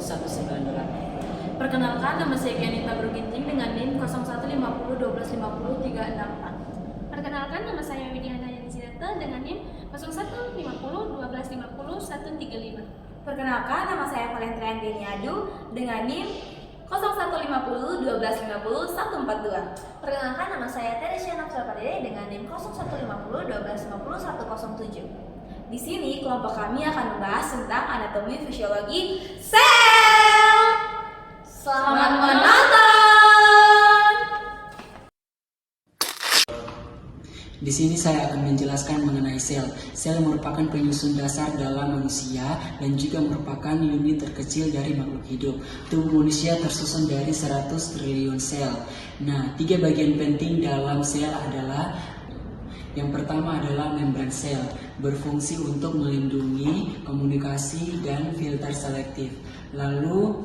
198. Perkenalkan, nama saya Gianita Berginting dengan NIM 0150 1250 364. Perkenalkan, nama saya Widiana Yanisirata dengan NIM 0150 1250 135. Perkenalkan, nama saya Valentrian Deniadu dengan NIM 0150 1250 142. Perkenalkan, nama saya Teresia Nafsalpadere dengan NIM 0150 1250 107. Di sini kelompok kami akan membahas tentang anatomi fisiologi sel. Selamat menonton. Di sini saya akan menjelaskan mengenai sel. Sel merupakan penyusun dasar dalam manusia dan juga merupakan unit terkecil dari makhluk hidup. Tubuh manusia tersusun dari 100 triliun sel. Nah, 3 bagian penting dalam sel adalah yang pertama adalah membran sel, berfungsi untuk melindungi, komunikasi, dan filter selektif. Lalu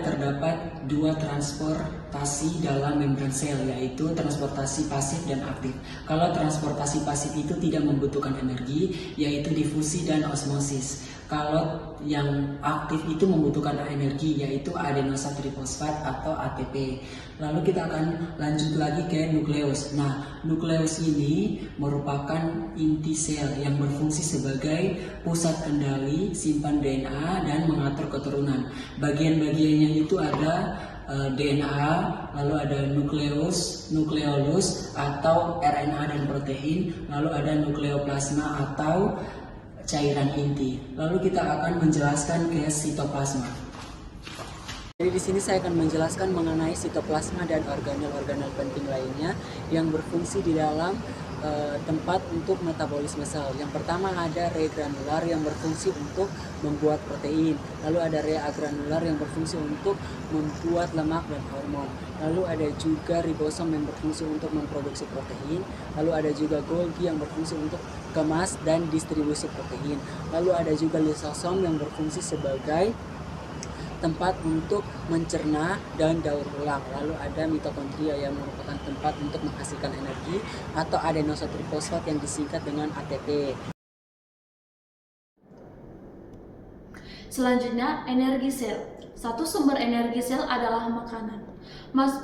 terdapat 2 transportasi dalam membran sel, yaitu transportasi pasif dan aktif. Kalau transportasi pasif itu tidak membutuhkan energi, yaitu difusi dan osmosis. Kalau yang aktif itu membutuhkan energi, yaitu adenosat trifosfat atau ATP. Lalu kita akan lanjut lagi ke nukleus. Nah, nukleus ini merupakan inti sel yang berfungsi sebagai pusat kendali, simpan DNA, dan mengatur keturunan. Bagian-bagiannya itu ada DNA, lalu ada nukleus, nukleolus atau RNA dan protein, lalu ada nukleoplasma atau cairan inti. Lalu kita akan menjelaskan ke sitoplasma. Jadi di sini saya akan menjelaskan mengenai sitoplasma dan organel-organel penting lainnya yang berfungsi di dalam tempat untuk metabolisme sel. Yang pertama ada rea granular yang berfungsi untuk membuat protein. Lalu ada rea agranular yang berfungsi untuk membuat lemak dan hormon. Lalu ada juga ribosom yang berfungsi untuk memproduksi protein. Lalu ada juga Golgi yang berfungsi untuk kemas dan distribusi protein. Lalu ada juga lisosom yang berfungsi sebagai tempat untuk mencerna dan daur ulang. Lalu ada mitokondria yang merupakan tempat untuk menghasilkan energi atau adenosat trifosfat yang disingkat dengan ATP. Selanjutnya, energi sel. Satu sumber energi sel adalah makanan.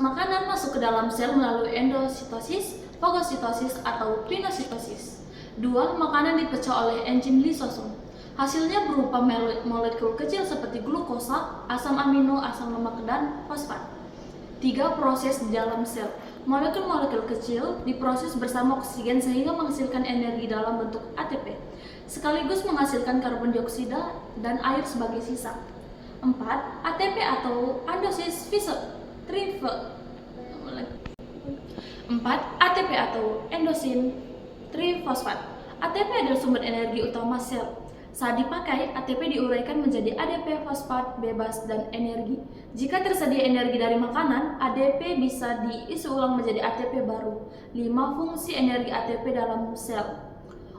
Makanan masuk ke dalam sel melalui endositosis, fagositosis, atau pinositosis. 2. Makanan dipecah oleh enzim lisosom. Hasilnya berupa molekul kecil seperti glukosa, asam amino, asam lemak, dan fosfat. 3. Proses di dalam sel. Molekul-molekul kecil diproses bersama oksigen sehingga menghasilkan energi dalam bentuk ATP, sekaligus menghasilkan karbon dioksida dan air sebagai sisa. 4. ATP atau endosis endosin trifosfat. ATP adalah sumber energi utama sel. Saat dipakai, ATP diuraikan menjadi ADP fosfat bebas dan energi. Jika tersedia energi dari makanan, ADP bisa diisi ulang menjadi ATP baru. 5. Fungsi energi ATP dalam sel.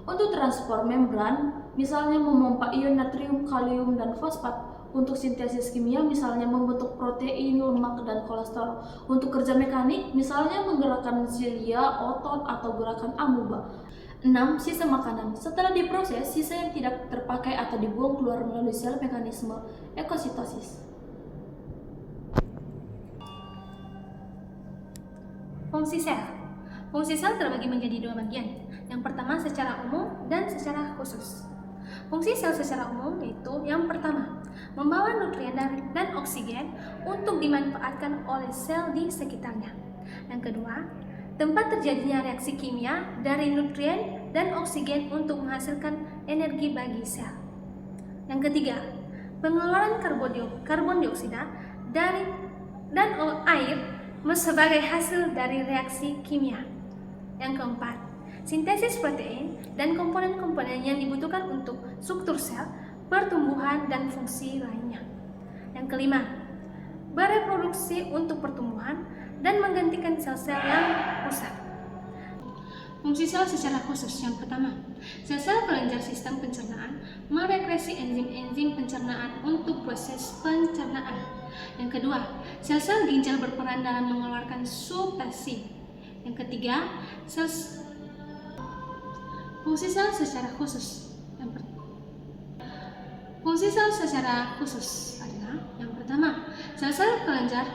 Untuk transport membran, misalnya memompa ion natrium, kalium, dan fosfat. Untuk sintesis kimia, misalnya membentuk protein, lemak, dan kolesterol. Untuk kerja mekanik, misalnya menggerakkan silia, otot, atau gerakan amuba. 6. Sisa makanan. Setelah diproses, sisa yang tidak terpakai atau dibuang keluar melalui sel mekanisme ekositosis. Fungsi sel. Fungsi sel terbagi menjadi 2 bagian. Yang pertama secara umum dan secara khusus. Fungsi sel secara umum yaitu yang pertama, membawa nutrien dan oksigen untuk dimanfaatkan oleh sel di sekitarnya. Yang kedua, tempat terjadinya reaksi kimia dari nutrien dan oksigen untuk menghasilkan energi bagi sel. Yang ketiga, pengeluaran karbon dioksida dan air sebagai hasil dari reaksi kimia. Yang keempat, sintesis protein dan komponen-komponen yang dibutuhkan untuk struktur sel, pertumbuhan, dan fungsi lainnya. Yang kelima, bereproduksi untuk pertumbuhan dan menggantikan sel-sel yang rusak. Fungsi sel secara khusus. Yang pertama, sel-sel kelenjar sistem pencernaan merekresi enzim-enzim pencernaan untuk proses pencernaan. Yang kedua, sel-sel ginjal berperan dalam mengeluarkan substansi. Yang ketiga, fungsi sel secara khusus. Fungsi sel secara khusus pertama, sel-sel kelenjar.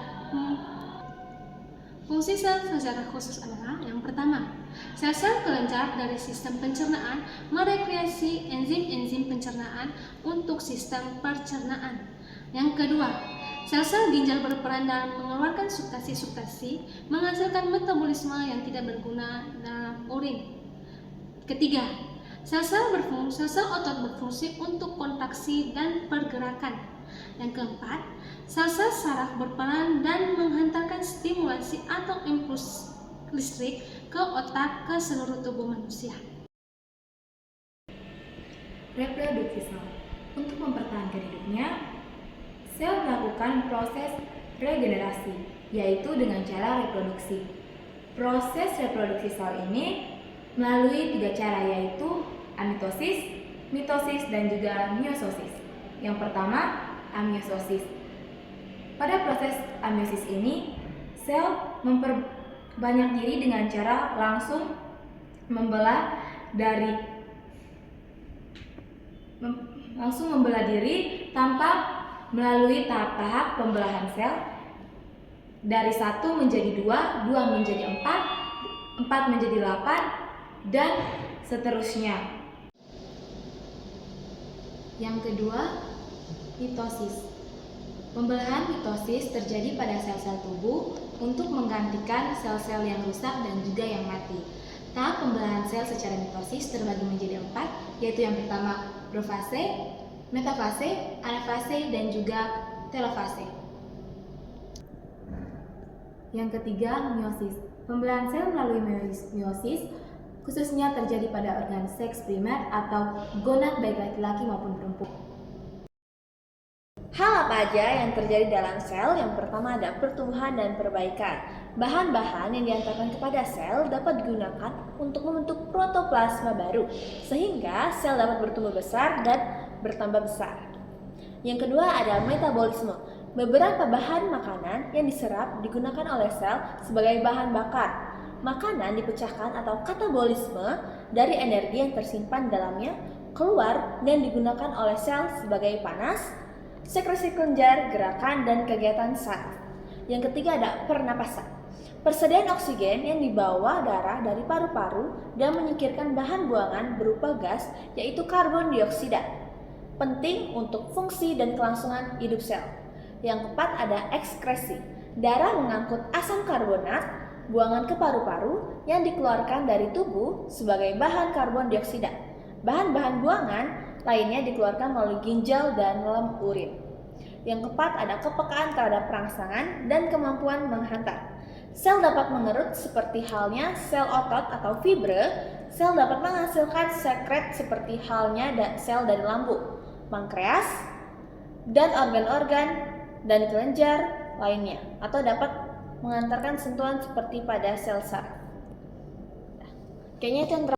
Fungsi sel secara khusus adalah yang pertama, sel-sel kelenjar dari sistem pencernaan merekreasi enzim-enzim pencernaan untuk sistem pencernaan. Yang kedua, sel-sel ginjal berperan dalam mengeluarkan substansi-substansi menghasilkan metabolisme yang tidak berguna dalam urin. Ketiga, sel-sel otot berfungsi untuk kontraksi dan pergerakan. Yang keempat, sel-sel saraf berperan dan menghantarkan stimulasi atau impuls listrik ke otak ke seluruh tubuh manusia. Reproduksi sel. Untuk mempertahankan hidupnya, sel melakukan proses regenerasi, yaitu dengan cara reproduksi. Proses reproduksi sel ini melalui 3 cara, yaitu amitosis, mitosis, dan juga meiosis. Yang pertama, amiosis. Pada proses amiosis ini, sel memperbanyak diri dengan cara langsung membelah diri tanpa melalui tahap-tahap pembelahan sel dari 1 menjadi 2, 2 menjadi 4, 4 menjadi 8, dan seterusnya. Yang kedua, mitosis. Pembelahan mitosis terjadi pada sel-sel tubuh untuk menggantikan sel-sel yang rusak dan juga yang mati. Tahap pembelahan sel secara mitosis terbagi menjadi 4, yaitu yang pertama profase, metafase, anafase, dan juga telofase. Yang ketiga, meiosis. Pembelahan sel melalui meiosis khususnya terjadi pada organ seks primer atau gonad baik laki-laki maupun perempuan. Hal apa aja yang terjadi dalam sel? Yang pertama ada pertumbuhan dan perbaikan. Bahan-bahan yang diantarkan kepada sel dapat digunakan untuk membentuk protoplasma baru, sehingga sel dapat bertumbuh besar dan bertambah besar. Yang kedua ada metabolisme. Beberapa bahan makanan yang diserap digunakan oleh sel sebagai bahan bakar. Makanan dipecahkan atau katabolisme dari energi yang tersimpan dalamnya keluar dan digunakan oleh sel sebagai panas, sekresi kelenjar, gerakan, dan kegiatan saraf. Yang ketiga ada pernapasan. Persediaan oksigen yang dibawa darah dari paru-paru dan menyingkirkan bahan buangan berupa gas, yaitu karbon dioksida. Penting untuk fungsi dan kelangsungan hidup sel. Yang keempat ada ekskresi. Darah mengangkut asam karbonat, buangan ke paru-paru yang dikeluarkan dari tubuh sebagai bahan karbon dioksida. Bahan-bahan buangan lainnya dikeluarkan melalui ginjal dan dalam urin. Yang keempat ada kepekaan terhadap rangsangan dan kemampuan menghantar. Sel dapat mengerut seperti halnya sel otot atau fibre. Sel dapat menghasilkan sekret seperti halnya sel dari lambung, pankreas, dan organ-organ dan kelenjar lainnya, atau dapat mengantarkan sentuhan seperti pada sel saraf. Kayaknya itu yang